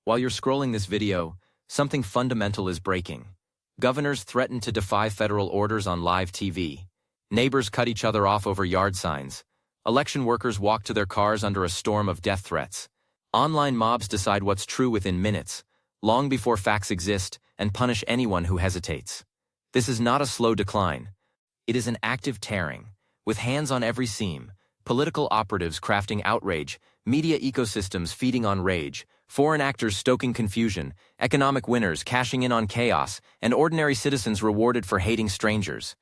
While you're scrolling this video, something fundamental is breaking. Governors threaten to defy federal orders on live TV. Neighbors cut each other off over yard signs. Election workers walk to their cars under a storm of death threats. Online mobs decide what's true within minutes, long before facts exist, and punish anyone who hesitates. This is not a slow decline. It is an active tearing. With hands on every seam, political operatives crafting outrage, media ecosystems feeding on rage, foreign actors stoking confusion, economic winners cashing in on chaos, and ordinary citizens rewarded for hating strangers.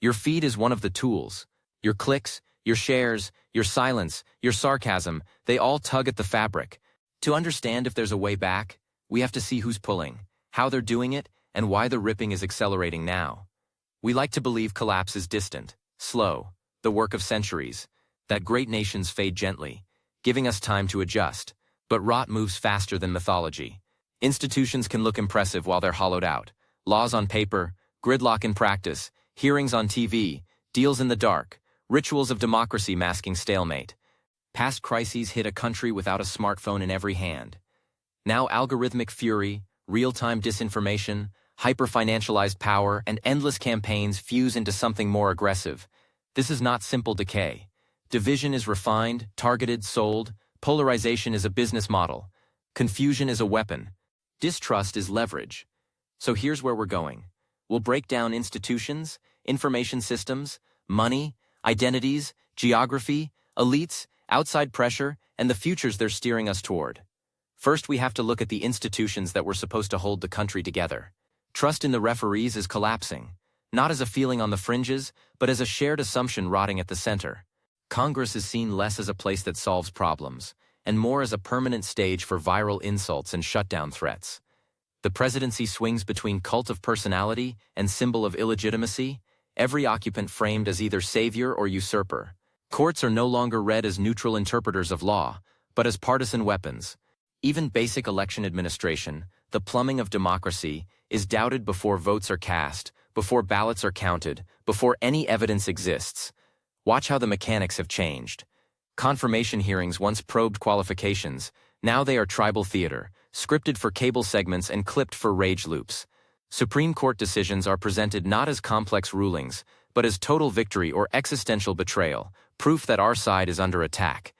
Your feed is one of the tools. Your clicks, your shares, your silence, your sarcasm, they all tug at the fabric. To understand if there's a way back, we have to see who's pulling, how they're doing it, and why the ripping is accelerating now. We like to believe collapse is distant, slow, the work of centuries, that great nations fade gently, giving us time to adjust. But rot moves faster than mythology. Institutions can look impressive while they're hollowed out. Laws on paper, gridlock in practice, hearings on TV, deals in the dark, rituals of democracy masking stalemate. Past crises hit a country without a smartphone in every hand. Now algorithmic fury, real-time disinformation, hyper-financialized power, and endless campaigns fuse into something more aggressive. This is not simple decay. Division is refined, targeted, sold. Polarization is a business model. Confusion is a weapon. Distrust is leverage. So here's where we're going. We'll break down institutions, information systems, money, identities, geography, elites, outside pressure, and the futures they're steering us toward. First, we have to look at the institutions that were supposed to hold the country together. Trust in the referees is collapsing, not as a feeling on the fringes, but as a shared assumption rotting at the center. Congress is seen less as a place that solves problems, and more as a permanent stage for viral insults and shutdown threats. The presidency swings between cult of personality and symbol of illegitimacy, every occupant framed as either savior or usurper. Courts are no longer read as neutral interpreters of law, but as partisan weapons. Even basic election administration, the plumbing of democracy, is doubted before votes are cast, before ballots are counted, before any evidence exists. Watch how the mechanics have changed. Confirmation hearings once probed qualifications, now they are tribal theater, scripted for cable segments and clipped for rage loops. Supreme Court decisions are presented not as complex rulings, but as total victory or existential betrayal, proof that our side is under attack.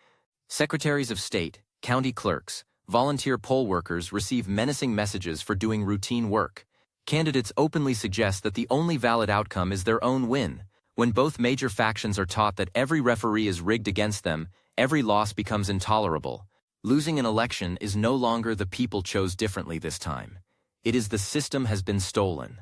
Secretaries of state, county clerks, volunteer poll workers receive menacing messages for doing routine work. Candidates openly suggest that the only valid outcome is their own win. When both major factions are taught that every referee is rigged against them, every loss becomes intolerable. Losing an election is no longer the people chose differently this time. It is the system has been stolen.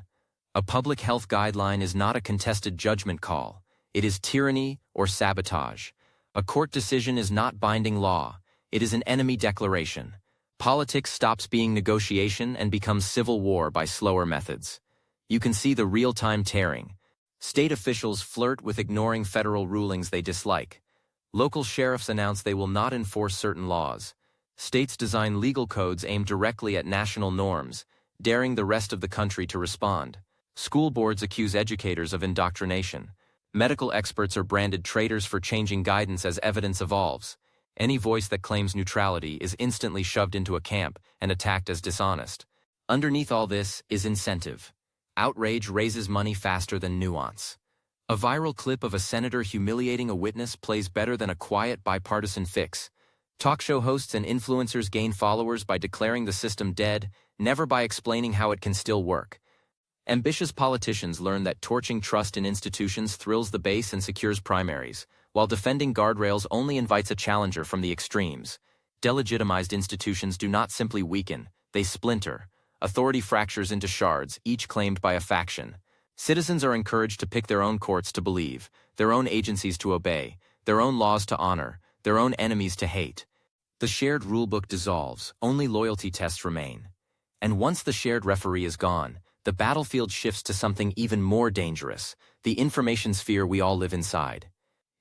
A public health guideline is not a contested judgment call. It is tyranny or sabotage. A court decision is not binding law. It is an enemy declaration. Politics stops being negotiation and becomes civil war by slower methods. You can see the real-time tearing. State officials flirt with ignoring federal rulings they dislike. Local sheriffs announce they will not enforce certain laws. States design legal codes aimed directly at national norms, daring the rest of the country to respond. School boards accuse educators of indoctrination. Medical experts are branded traitors for changing guidance as evidence evolves. Any voice that claims neutrality is instantly shoved into a camp and attacked as dishonest. Underneath all this is incentive. Outrage raises money faster than nuance. A viral clip of a senator humiliating a witness plays better than a quiet bipartisan fix. Talk show hosts and influencers gain followers by declaring the system dead, never by explaining how it can still work. Ambitious politicians learn that torching trust in institutions thrills the base and secures primaries, while defending guardrails only invites a challenger from the extremes. Delegitimized institutions do not simply weaken, they splinter. Authority fractures into shards, each claimed by a faction. Citizens are encouraged to pick their own courts to believe, their own agencies to obey, their own laws to honor, their own enemies to hate. The shared rulebook dissolves, only loyalty tests remain. And once the shared referee is gone, the battlefield shifts to something even more dangerous, the information sphere we all live inside.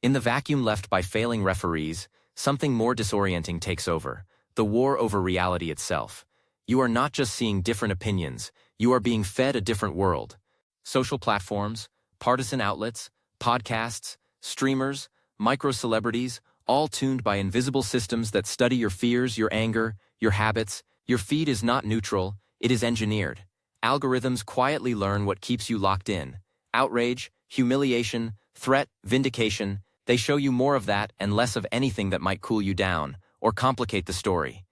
In the vacuum left by failing referees, something more disorienting takes over, the war over reality itself. You are not just seeing different opinions, you are being fed a different world. Social platforms, partisan outlets, podcasts, streamers, micro-celebrities, all tuned by invisible systems that study your fears, your anger, your habits, Your feed is not neutral, it is engineered. Algorithms quietly learn what keeps you locked in. Outrage, humiliation, threat, vindication, they show you more of that and less of anything that might cool you down or complicate the story.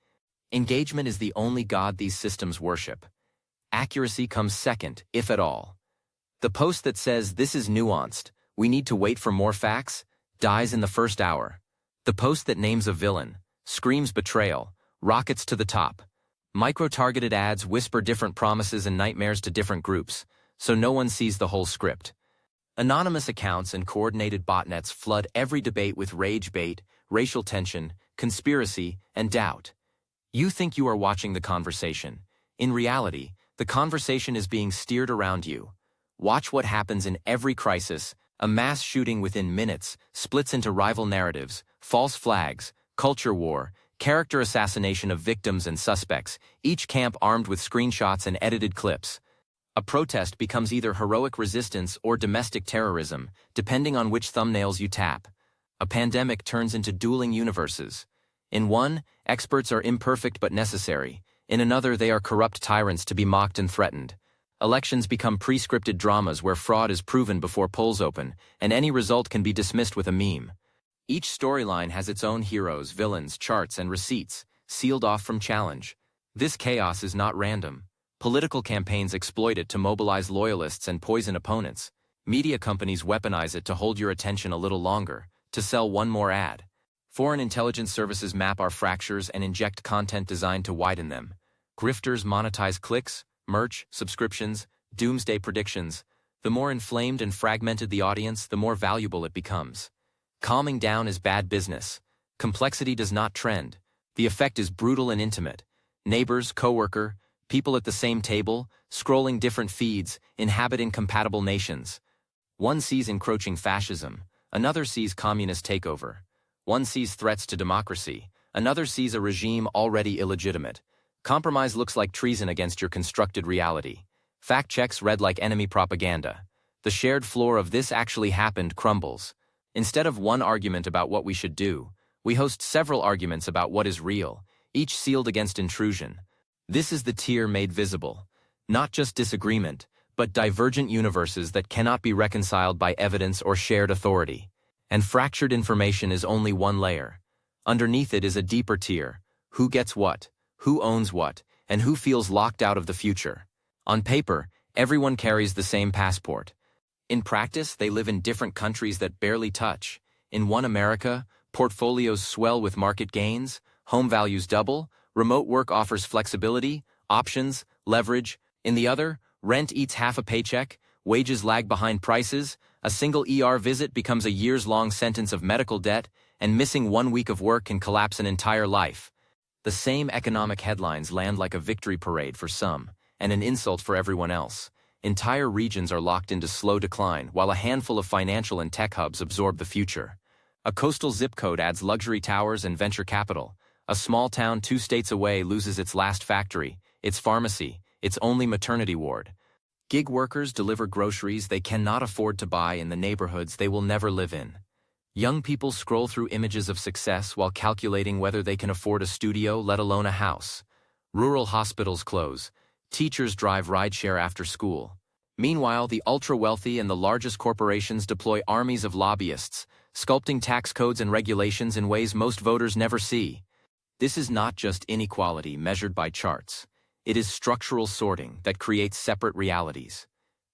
Engagement is the only god these systems worship. Accuracy comes second, if at all. The post that says, "This is nuanced, we need to wait for more facts," dies in the first hour. The post that names a villain, screams betrayal, rockets to the top. Micro-targeted ads whisper different promises and nightmares to different groups, so no one sees the whole script. Anonymous accounts and coordinated botnets flood every debate with rage bait, racial tension, conspiracy, and doubt. You think you are watching the conversation. In reality, the conversation is being steered around you. Watch what happens in every crisis. A mass shooting within minutes splits into rival narratives, false flags, culture war, character assassination of victims and suspects, each camp armed with screenshots and edited clips. A protest becomes either heroic resistance or domestic terrorism, depending on which thumbnails you tap. A pandemic turns into dueling universes. In one, experts are imperfect but necessary. In another, they are corrupt tyrants to be mocked and threatened. Elections become pre-scripted dramas where fraud is proven before polls open, and any result can be dismissed with a meme. Each storyline has its own heroes, villains, charts, and receipts, sealed off from challenge. This chaos is not random. Political campaigns exploit it to mobilize loyalists and poison opponents. Media companies weaponize it to hold your attention a little longer, to sell one more ad. Foreign intelligence services map our fractures and inject content designed to widen them. Grifters monetize clicks, merch, subscriptions, doomsday predictions. The more inflamed and fragmented the audience, the more valuable it becomes. Calming down is bad business. Complexity does not trend. The effect is brutal and intimate. Neighbors, coworker, people at the same table, scrolling different feeds, inhabit incompatible nations. One sees encroaching fascism, another sees communist takeover. One sees threats to democracy, another sees a regime already illegitimate. Compromise looks like treason against your constructed reality. Fact checks read like enemy propaganda. The shared floor of "this actually happened" crumbles. Instead of one argument about what we should do, we host several arguments about what is real, each sealed against intrusion. This is the tier made visible. Not just disagreement, but divergent universes that cannot be reconciled by evidence or shared authority. And fractured information is only one layer. Underneath it is a deeper tier. Who gets what? Who owns what? And who feels locked out of the future? On paper, everyone carries the same passport. In practice, they live in different countries that barely touch. In one America, portfolios swell with market gains, home values double, remote work offers flexibility, options, leverage. In the other, rent eats half a paycheck, wages lag behind prices, a single ER visit becomes a years-long sentence of medical debt, and missing 1 week of work can collapse an entire life. The same economic headlines land like a victory parade for some, and an insult for everyone else. Entire regions are locked into slow decline, while a handful of financial and tech hubs absorb the future. A coastal zip code adds luxury towers and venture capital. A small town 2 states away loses its last factory, its pharmacy, its only maternity ward. Gig workers deliver groceries they cannot afford to buy in the neighborhoods they will never live in. Young people scroll through images of success while calculating whether they can afford a studio, let alone a house. Rural hospitals close. Teachers drive rideshare after school. Meanwhile, the ultra-wealthy and the largest corporations deploy armies of lobbyists, sculpting tax codes and regulations in ways most voters never see. This is not just inequality measured by charts. It is structural sorting that creates separate realities.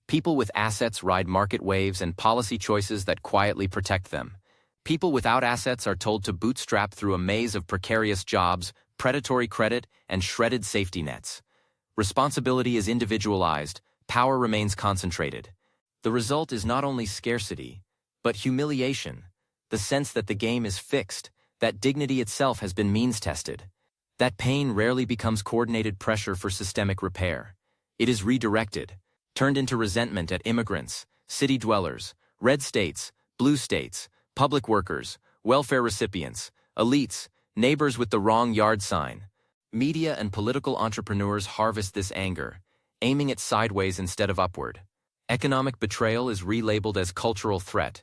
People with assets ride market waves and policy choices that quietly protect them. People without assets are told to bootstrap through a maze of precarious jobs, predatory credit, and shredded safety nets. Responsibility is individualized, power remains concentrated. The result is not only scarcity, but humiliation, the sense that the game is fixed, that dignity itself has been means-tested. That pain rarely becomes coordinated pressure for systemic repair. It is redirected, turned into resentment at immigrants, city dwellers, red states, blue states, public workers, welfare recipients, elites, neighbors with the wrong yard sign. Media and political entrepreneurs harvest this anger, aiming it sideways instead of upward. Economic betrayal is relabeled as cultural threat.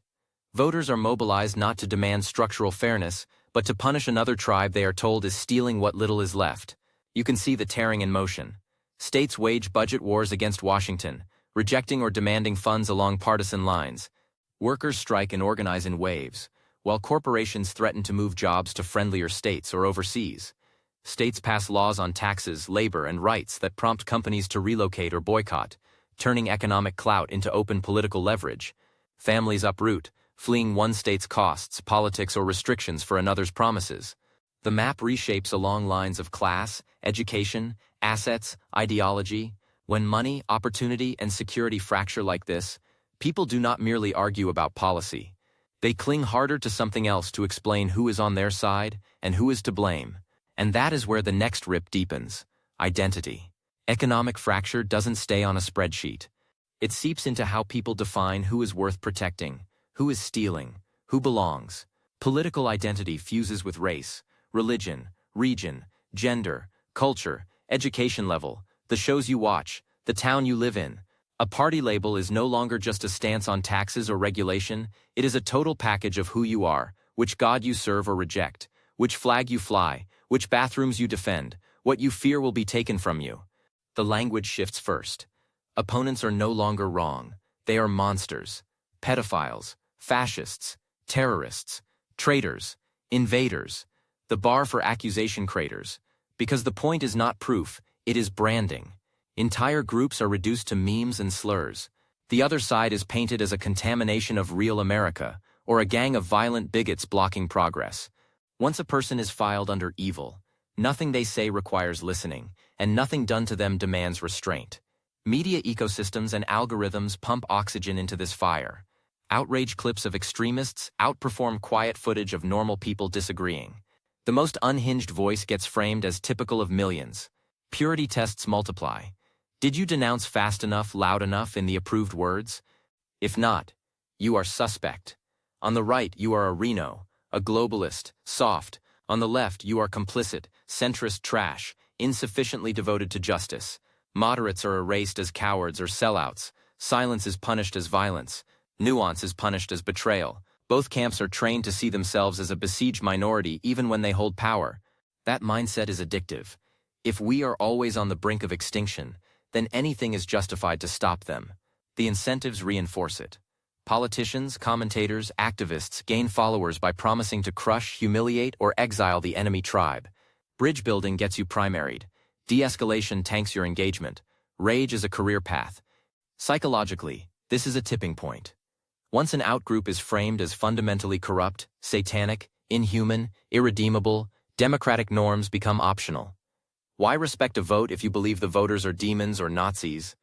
Voters are mobilized not to demand structural fairness, but to punish another tribe they are told is stealing what little is left. You can see the tearing in motion. States wage budget wars against Washington, rejecting or demanding funds along partisan lines. Workers strike and organize in waves, while corporations threaten to move jobs to friendlier states or overseas. States pass laws on taxes, labor, and rights that prompt companies to relocate or boycott, turning economic clout into open political leverage. Families uproot, fleeing one state's costs, politics, or restrictions for another's promises. The map reshapes along lines of class, education, assets, ideology. When money, opportunity, and security fracture like this, people do not merely argue about policy. They cling harder to something else to explain who is on their side and who is to blame. And that is where the next rip deepens: identity. Economic fracture doesn't stay on a spreadsheet. It seeps into how people define who is worth protecting, who is stealing, who belongs. Political identity fuses with race, religion, region, gender, culture, education level, the shows you watch, the town you live in. A party label is no longer just a stance on taxes or regulation, it is a total package of who you are, which God you serve or reject, which flag you fly, which bathrooms you defend, what you fear will be taken from you. The language shifts first. Opponents are no longer wrong. They are monsters, pedophiles, fascists, terrorists, traitors, invaders. The bar for accusation craters. Because the point is not proof, it is branding. Entire groups are reduced to memes and slurs. The other side is painted as a contamination of real America, or a gang of violent bigots blocking progress. Once a person is filed under evil, nothing they say requires listening, and nothing done to them demands restraint. Media ecosystems and algorithms pump oxygen into this fire. Outrage clips of extremists outperform quiet footage of normal people disagreeing. The most unhinged voice gets framed as typical of millions. Purity tests multiply. Did you denounce fast enough, loud enough in the approved words? If not, you are suspect. On the right, you are a Reno, a globalist, soft. On the left, you are complicit, centrist trash, insufficiently devoted to justice. Moderates are erased as cowards or sellouts. Silence is punished as violence. Nuance is punished as betrayal. Both camps are trained to see themselves as a besieged minority even when they hold power. That mindset is addictive. If we are always on the brink of extinction, then anything is justified to stop them. The incentives reinforce it. Politicians, commentators, activists gain followers by promising to crush, humiliate, or exile the enemy tribe. Bridge building gets you primaried. De-escalation tanks your engagement. Rage is a career path. Psychologically, this is a tipping point. Once an outgroup is framed as fundamentally corrupt, satanic, inhuman, irredeemable, democratic norms become optional. Why respect a vote if you believe the voters are demons or Nazis?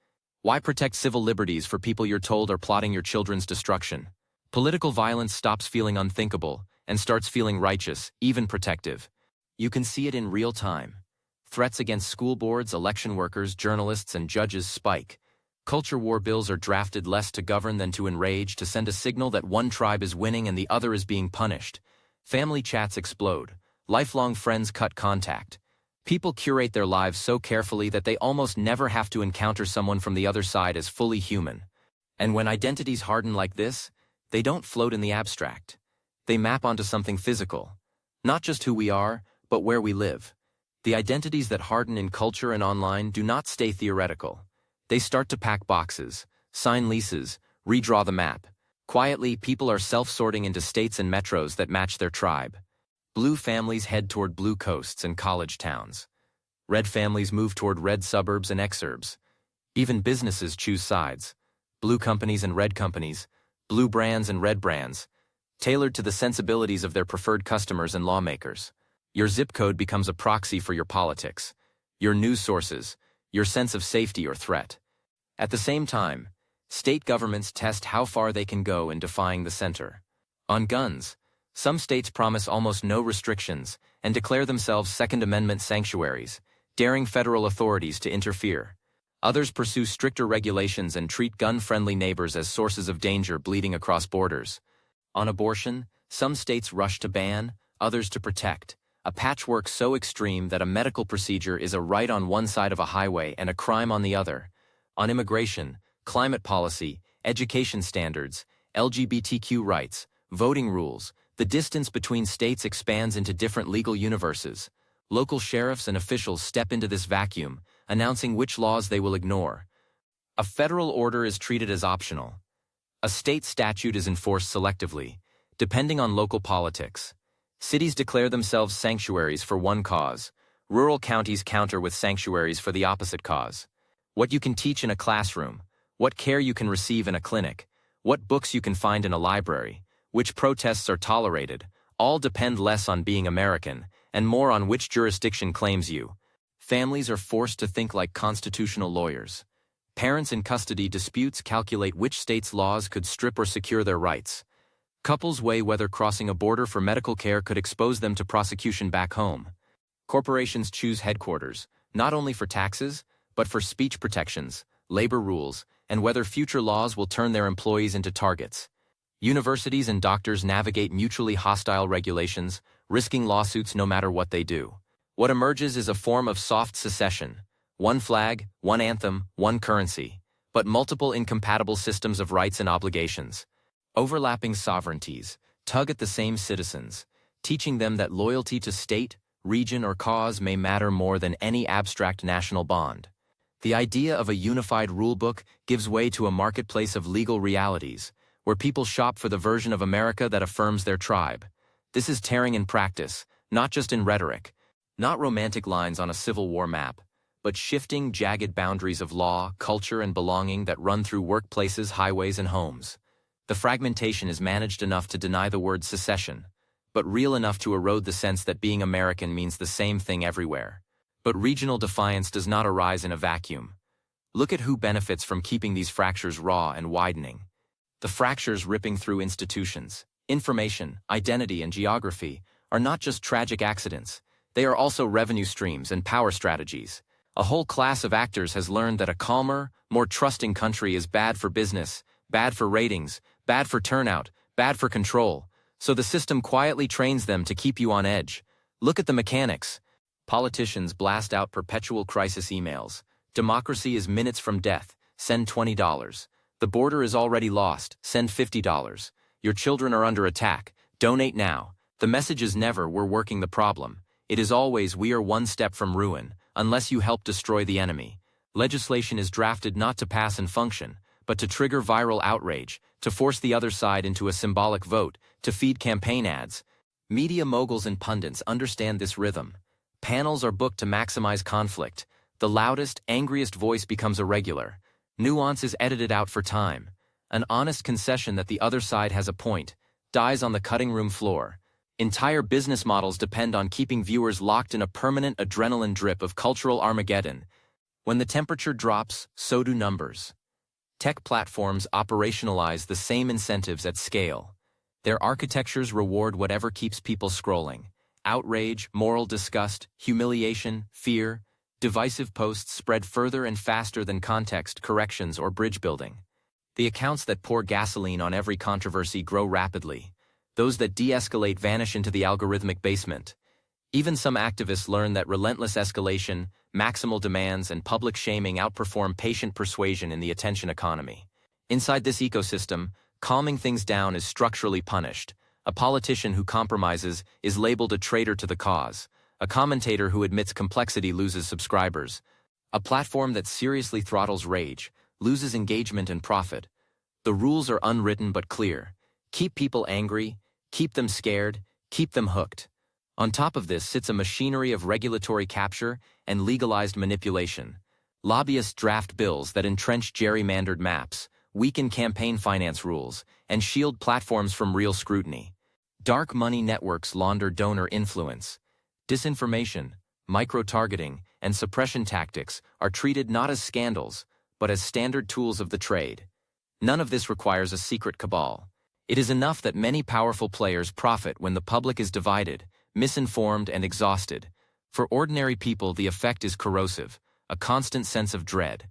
Why protect civil liberties for people you're told are plotting your children's destruction? Political violence stops feeling unthinkable and starts feeling righteous, even protective. You can see it in real time. Threats against school boards, election workers, journalists, and judges spike. Culture war bills are drafted less to govern than to enrage, to send a signal that one tribe is winning and the other is being punished. Family chats explode. Lifelong friends cut contact. People curate their lives so carefully that they almost never have to encounter someone from the other side as fully human. And when identities harden like this, they don't float in the abstract. They map onto something physical. Not just who we are, but where we live. The identities that harden in culture and online do not stay theoretical. They start to pack boxes, sign leases, redraw the map. Quietly, people are self-sorting into states and metros that match their tribe. Blue families head toward blue coasts and college towns. Red families move toward red suburbs and exurbs. Even businesses choose sides. Blue companies and red companies, blue brands and red brands, tailored to the sensibilities of their preferred customers and lawmakers. Your zip code becomes a proxy for your politics, your news sources, your sense of safety or threat. At the same time, state governments test how far they can go in defying the center. On guns, some states promise almost no restrictions and declare themselves Second Amendment sanctuaries, daring federal authorities to interfere. Others pursue stricter regulations and treat gun-friendly neighbors as sources of danger bleeding across borders. On abortion, some states rush to ban, others to protect, a patchwork so extreme that a medical procedure is a right on one side of a highway and a crime on the other. On immigration, climate policy, education standards, LGBTQ rights, voting rules, the distance between states expands into different legal universes. Local sheriffs and officials step into this vacuum, announcing which laws they will ignore. A federal order is treated as optional. A state statute is enforced selectively, depending on local politics. Cities declare themselves sanctuaries for one cause. Rural counties counter with sanctuaries for the opposite cause. What you can teach in a classroom, what care you can receive in a clinic, what books you can find in a library, which protests are tolerated, all depend less on being American and more on which jurisdiction claims you. Families are forced to think like constitutional lawyers. Parents in custody disputes calculate which state's laws could strip or secure their rights. Couples weigh whether crossing a border for medical care could expose them to prosecution back home. Corporations choose headquarters, not only for taxes, but for speech protections, labor rules, and whether future laws will turn their employees into targets. Universities and doctors navigate mutually hostile regulations, risking lawsuits no matter what they do. What emerges is a form of soft secession. One flag, one anthem, one currency, but multiple incompatible systems of rights and obligations. Overlapping sovereignties tug at the same citizens, teaching them that loyalty to state, region, or cause may matter more than any abstract national bond. The idea of a unified rulebook gives way to a marketplace of legal realities, where people shop for the version of America that affirms their tribe. This is tearing in practice, not just in rhetoric, not romantic lines on a Civil War map, but shifting, jagged boundaries of law, culture, and belonging that run through workplaces, highways, and homes. The fragmentation is managed enough to deny the word secession, but real enough to erode the sense that being American means the same thing everywhere. But regional defiance does not arise in a vacuum. Look at who benefits from keeping these fractures raw and widening. The fractures ripping through institutions, information, identity, and geography are not just tragic accidents. They are also revenue streams and power strategies. A whole class of actors has learned that a calmer, more trusting country is bad for business, bad for ratings, bad for turnout, bad for control. So the system quietly trains them to keep you on edge. Look at the mechanics. Politicians blast out perpetual crisis emails. Democracy is minutes from death. Send $20. The border is already lost. Send $50. Your children are under attack. Donate now. The message is never, we're working the problem. It is always, we are one step from ruin, unless you help destroy the enemy. Legislation is drafted not to pass and function, but to trigger viral outrage, to force the other side into a symbolic vote, to feed campaign ads. Media moguls and pundits understand this rhythm. Panels are booked to maximize conflict. The loudest, angriest voice becomes a regular. Nuance is edited out for time. An honest concession that the other side has a point dies on the cutting room floor. Entire business models depend on keeping viewers locked in a permanent adrenaline drip of cultural Armageddon. When the temperature drops, so do numbers. Tech platforms operationalize the same incentives at scale. Their architectures reward whatever keeps people scrolling. Outrage, moral disgust, humiliation, fear. Divisive posts spread further and faster than context, corrections, or bridge building. The accounts that pour gasoline on every controversy grow rapidly. Those that de-escalate vanish into the algorithmic basement. Even some activists learn that relentless escalation, maximal demands, and public shaming outperform patient persuasion in the attention economy. Inside this ecosystem, calming things down is structurally punished. A politician who compromises is labeled a traitor to the cause. A commentator who admits complexity loses subscribers. A platform that seriously throttles rage loses engagement and profit. The rules are unwritten but clear. Keep people angry, keep them scared, keep them hooked. On top of this sits a machinery of regulatory capture and legalized manipulation. Lobbyists draft bills that entrench gerrymandered maps, weaken campaign finance rules, and shield platforms from real scrutiny. Dark money networks launder donor influence. Disinformation, micro-targeting, and suppression tactics are treated not as scandals, but as standard tools of the trade. None of this requires a secret cabal. It is enough that many powerful players profit when the public is divided, misinformed, and exhausted. For ordinary people, the effect is corrosive, a constant sense of dread.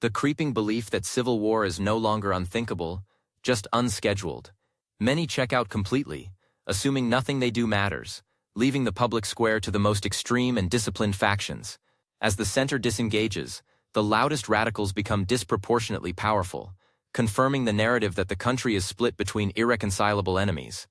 The creeping belief that civil war is no longer unthinkable, just unscheduled. Many check out completely, assuming nothing they do matters, leaving the public square to the most extreme and disciplined factions. As the center disengages, the loudest radicals become disproportionately powerful, confirming the narrative that the country is split between irreconcilable enemies.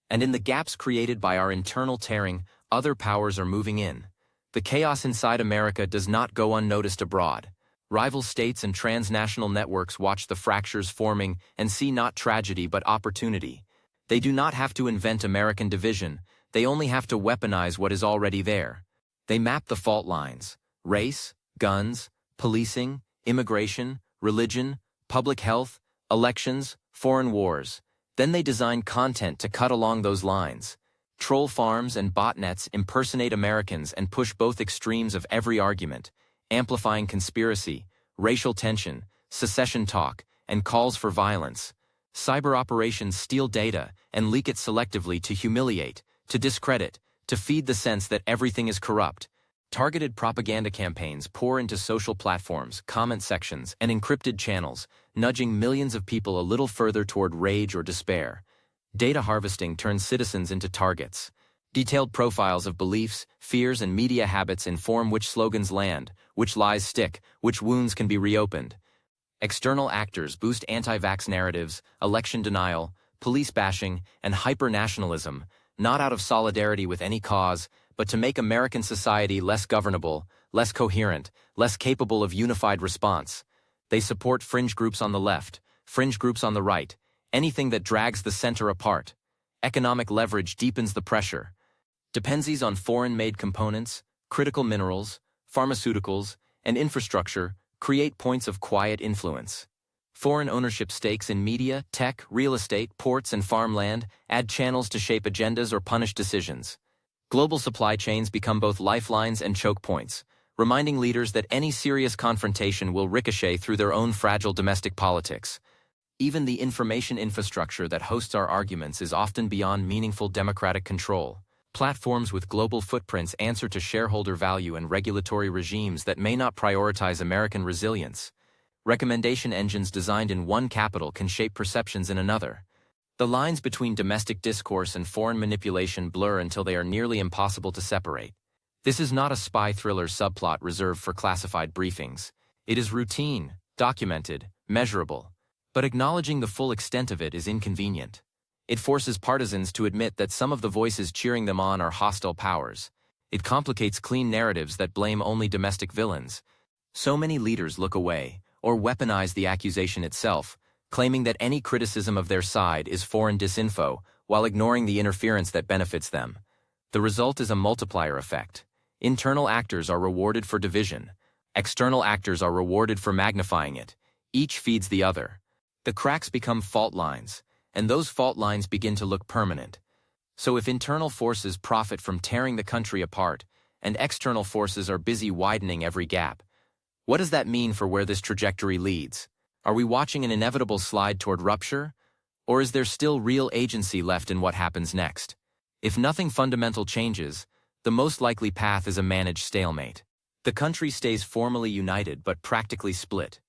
And in the gaps created by our internal tearing, other powers are moving in. The chaos inside America does not go unnoticed abroad. Rival states and transnational networks watch the fractures forming and see not tragedy but opportunity. They do not have to invent American division, they only have to weaponize what is already there. They map the fault lines: race, guns, policing, immigration, religion, public health, elections, foreign wars. Then they design content to cut along those lines. Troll farms and botnets impersonate Americans and push both extremes of every argument, amplifying conspiracy, racial tension, secession talk, and calls for violence. Cyber operations steal data and leak it selectively to humiliate, to discredit, to feed the sense that everything is corrupt. Targeted propaganda campaigns pour into social platforms, comment sections, and encrypted channels, nudging millions of people a little further toward rage or despair. Data harvesting turns citizens into targets. Detailed profiles of beliefs, fears, and media habits inform which slogans land, which lies stick, which wounds can be reopened. External actors boost anti-vax narratives, election denial, police bashing, and hyper-nationalism, not out of solidarity with any cause, but to make American society less governable, less coherent, less capable of unified response. They support fringe groups on the left, fringe groups on the right, anything that drags the center apart. Economic leverage deepens the pressure. Dependencies on foreign-made components, critical minerals, pharmaceuticals, and infrastructure create points of quiet influence. Foreign ownership stakes in media, tech, real estate, ports, and farmland add channels to shape agendas or punish decisions. Global supply chains become both lifelines and choke points, reminding leaders that any serious confrontation will ricochet through their own fragile domestic politics. Even the information infrastructure that hosts our arguments is often beyond meaningful democratic control. Platforms with global footprints answer to shareholder value and regulatory regimes that may not prioritize American resilience. Recommendation engines designed in one capital can shape perceptions in another. The lines between domestic discourse and foreign manipulation blur until they are nearly impossible to separate. This is not a spy thriller subplot reserved for classified briefings. It is routine, documented, measurable. But acknowledging the full extent of it is inconvenient. It forces partisans to admit that some of the voices cheering them on are hostile powers. It complicates clean narratives that blame only domestic villains. So many leaders look away, or weaponize the accusation itself, claiming that any criticism of their side is foreign disinfo, while ignoring the interference that benefits them. The result is a multiplier effect. Internal actors are rewarded for division. External actors are rewarded for magnifying it. Each feeds the other. The cracks become fault lines, and those fault lines begin to look permanent. So if internal forces profit from tearing the country apart, and external forces are busy widening every gap, what does that mean for where this trajectory leads? Are we watching an inevitable slide toward rupture? Or is there still real agency left in what happens next? If nothing fundamental changes, the most likely path is a managed stalemate. The country stays formally united but practically split.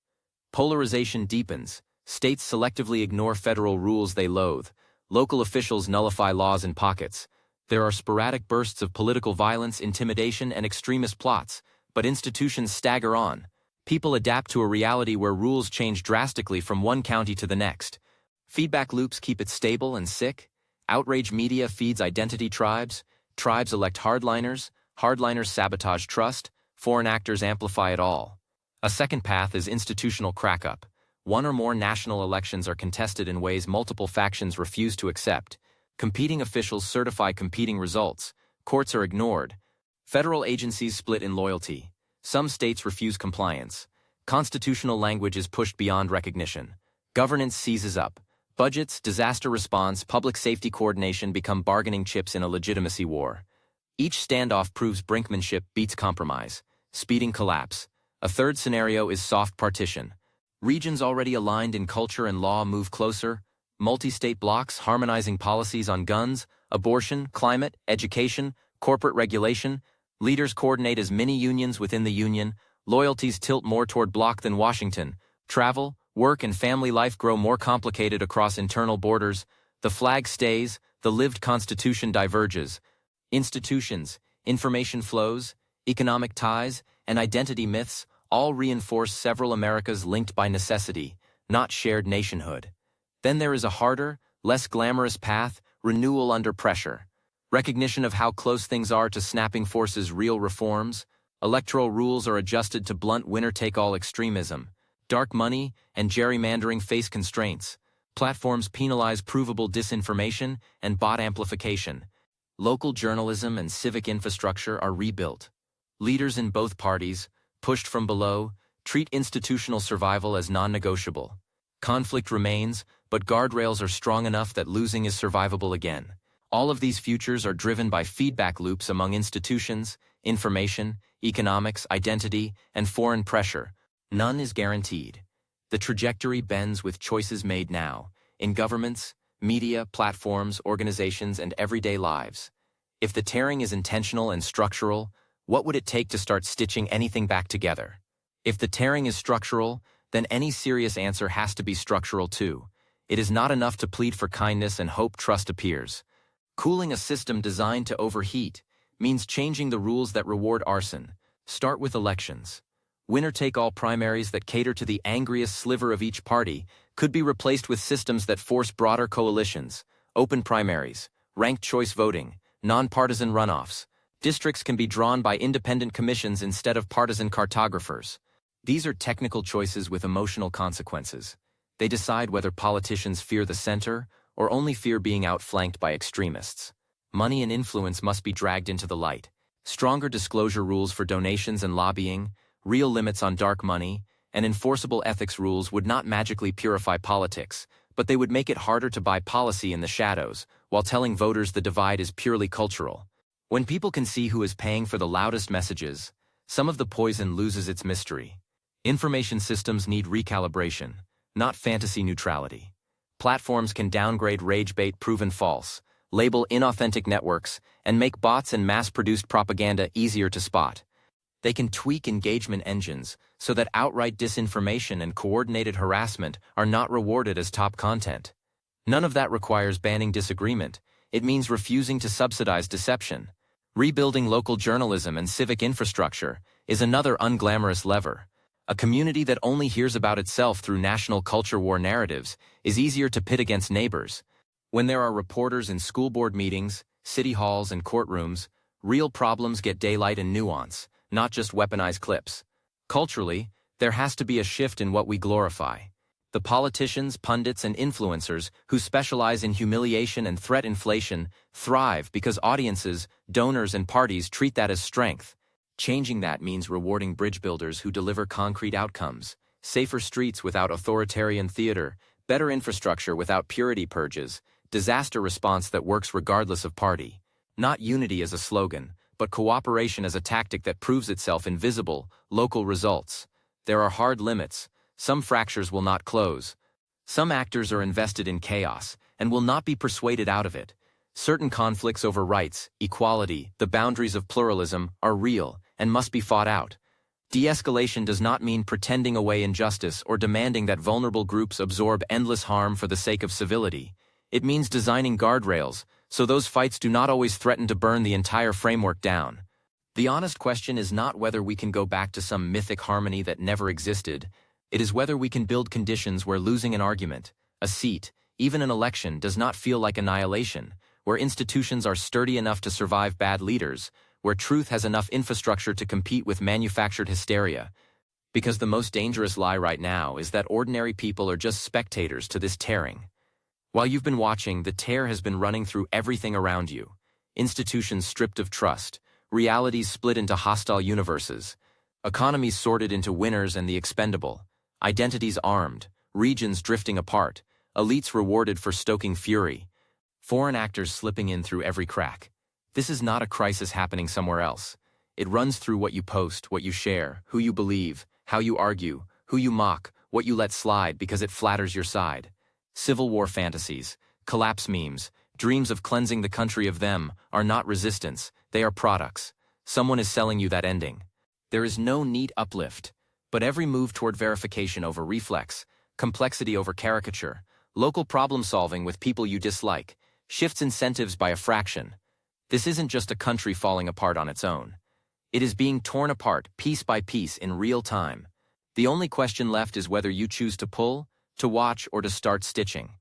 Polarization deepens. States selectively ignore federal rules they loathe. Local officials nullify laws in pockets. There are sporadic bursts of political violence, intimidation, and extremist plots, but institutions stagger on. People adapt to a reality where rules change drastically from one county to the next. Feedback loops keep it stable and sick. Outrage media feeds identity tribes. Tribes elect hardliners. Hardliners sabotage trust. Foreign actors amplify it all. A second path is institutional crackup. One or more national elections are contested in ways multiple factions refuse to accept. Competing officials certify competing results. Courts are ignored. Federal agencies split in loyalty. Some states refuse compliance. Constitutional language is pushed beyond recognition. Governance seizes up. Budgets, disaster response, public safety coordination become bargaining chips in a legitimacy war. Each standoff proves brinkmanship beats compromise, speeding collapse. A third scenario is soft partition. Regions already aligned in culture and law move closer. Multi-state blocks harmonizing policies on guns, abortion, climate, education, corporate regulation. Leaders coordinate as mini unions within the union. Loyalties tilt more toward bloc than Washington. Travel, work, and family life grow more complicated across internal borders. The flag stays, the lived constitution diverges. Institutions, information flows, economic ties, and identity myths all reinforce several Americas linked by necessity, not shared nationhood. Then there is a harder, less glamorous path: renewal under pressure. recognition of how close things are to snapping forces real reforms, electoral rules are adjusted to blunt winner-take-all extremism, dark money and gerrymandering face constraints, platforms penalize provable disinformation and bot amplification, local journalism and civic infrastructure are rebuilt. Leaders in both parties, pushed from below, treat institutional survival as non-negotiable. Conflict remains, but guardrails are strong enough that losing is survivable again. All of these futures are driven by feedback loops among institutions, information, economics, identity, and foreign pressure. None is guaranteed. The trajectory bends with choices made now, in governments, media, platforms, organizations, and everyday lives. If the tearing is intentional and structural, what would it take to start stitching anything back together? If the tearing is structural, then any serious answer has to be structural too. It is not enough to plead for kindness and hope trust appears. Cooling a system designed to overheat means changing the rules that reward arson. Start with elections. Winner-take-all primaries that cater to the angriest sliver of each party could be replaced with systems that force broader coalitions, open primaries, ranked choice voting, nonpartisan runoffs. Districts can be drawn by independent commissions instead of partisan cartographers. These are technical choices with emotional consequences. They decide whether politicians fear the center or only fear being outflanked by extremists. Money and influence must be dragged into the light. Stronger disclosure rules for donations and lobbying, real limits on dark money, and enforceable ethics rules would not magically purify politics, but they would make it harder to buy policy in the shadows, while telling voters the divide is purely cultural. When people can see who is paying for the loudest messages, some of the poison loses its mystery. Information systems need recalibration, not fantasy neutrality. Platforms can downgrade rage bait proven false, label inauthentic networks, and make bots and mass-produced propaganda easier to spot. They can tweak engagement engines so that outright disinformation and coordinated harassment are not rewarded as top content. None of that requires banning disagreement. It means refusing to subsidize deception. Rebuilding local journalism and civic infrastructure is another unglamorous lever. A community that only hears about itself through national culture war narratives is easier to pit against neighbors. When there are reporters in school board meetings, city halls, and courtrooms, real problems get daylight and nuance, not just weaponized clips. Culturally, there has to be a shift in what we glorify. The politicians, pundits, and influencers who specialize in humiliation and threat inflation thrive because audiences, donors, and parties treat that as strength. Changing that means rewarding bridge builders who deliver concrete outcomes, safer streets without authoritarian theater, better infrastructure without purity purges, disaster response that works regardless of party. Not unity as a slogan, but cooperation as a tactic that proves itself in visible, local results. There are hard limits. Some fractures will not close. Some actors are invested in chaos and will not be persuaded out of it. Certain conflicts over rights, equality, the boundaries of pluralism are real and must be fought out. De-escalation does not mean pretending away injustice or demanding that vulnerable groups absorb endless harm for the sake of civility. It means designing guardrails so those fights do not always threaten to burn the entire framework down. The honest question is not whether we can go back to some mythic harmony that never existed. It is whether we can build conditions where losing an argument, a seat, even an election does not feel like annihilation, where institutions are sturdy enough to survive bad leaders, where truth has enough infrastructure to compete with manufactured hysteria. Because the most dangerous lie right now is that ordinary people are just spectators to this tearing. While you've been watching, the tear has been running through everything around you. Institutions stripped of trust, realities split into hostile universes, economies sorted into winners and the expendable, identities armed, regions drifting apart, elites rewarded for stoking fury, foreign actors slipping in through every crack. This is not a crisis happening somewhere else. It runs through what you post, what you share, who you believe, how you argue, who you mock, what you let slide because it flatters your side. Civil war fantasies, collapse memes, dreams of cleansing the country of them are not resistance, they are products. Someone is selling you that ending. There is no neat uplift, but every move toward verification over reflex, complexity over caricature, local problem solving with people you dislike, shifts incentives by a fraction. This isn't just a country falling apart on its own. It is being torn apart piece by piece in real time. The only question left is whether you choose to pull, to watch, or to start stitching.